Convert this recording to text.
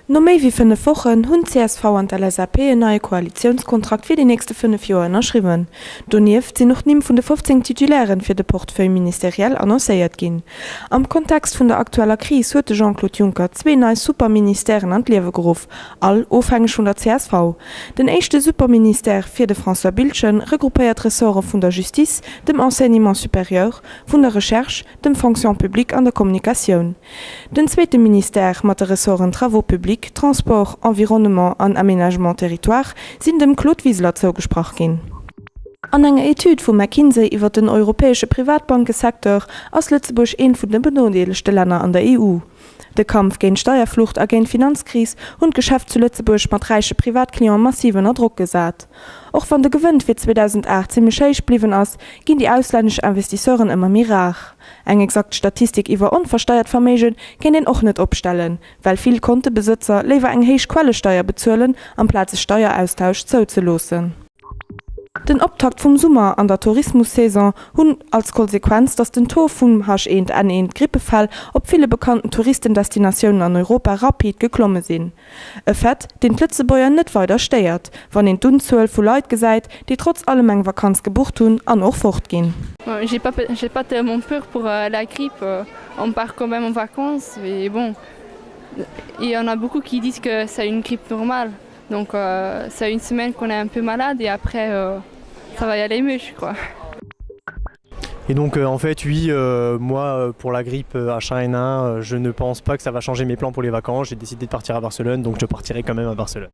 No méi wie 5 Wochen hunn CSV an LSAP en neue Koalitionskontrakt fir die nächste 5 Joer erschriwen. Donieft sinn noch nimm vun de 15 Titulären fir de Portefeuille ministeriell annoncéiert ginn. Am Kontext vun der aktueller Krise huete Jean-Claude Juncker 2 neue Superministerieren an d'Liewe gerufen, all ofhängig vun der CSV. Den échte Superminister fir de François Bilchen regroupéiert Ressorts vun der Justice, dem Enseignement supérieur, vun der Recherche, dem Fonction publique an der Kommunikation. Den zweite Minister mat de Ressorts Travaux publics, Transport, Environnement an Aménagement Territoire sind dem Claude Wieseler zugesprochen gin. An enger Etude vu McKinsey iwwer den europäesche Privatbankesektor ass Lützeburg een vun den benodelechte Länder an der EU. De Kampf gegen Steuerflucht a gegen Finanzkrise und Geschäft zu Lützeburg mat reiche Privatklienten massiven Druck gesat. Auch van der Gewinn für 2008 ziemlich scheich blieben ass, ginn die ausländische Investisseuren immer mehr rar. Eng exakt Statistik iwwer unversteuert Vermögen kann den auch nicht opstellen, weil viel Kontebesitzer lieber eng heich Quellesteuer bezahlen, am Platz Steueraustausch zuzulassen. Den Optakt vom Sommer an der Tourismussaison hunn als Konsequenz, dass den Tod vum H1N1 Grippefall op viele bekannten Touristendestinationen an Europa rapid geklommen sind. E Fett, den Lützebäuer net weiter steiert, wann den Dunzuel vu Leute gesagt, die trotz allem eng Vakanz gebucht hun an auch fortgehen. J'ai pas tellement peur pour la grippe. On part quand même en vacances, mais bon, il y en a beaucoup qui disent que c'est une grippe normale. Donc c'est une semaine qu'on est un peu malade et après ça va y aller mieux, je crois. Et donc en fait oui, moi pour la grippe H1N1, je ne pense pas que ça va changer mes plans pour les vacances. J'ai décidé de partir à Barcelone, donc je partirai quand même à Barcelone.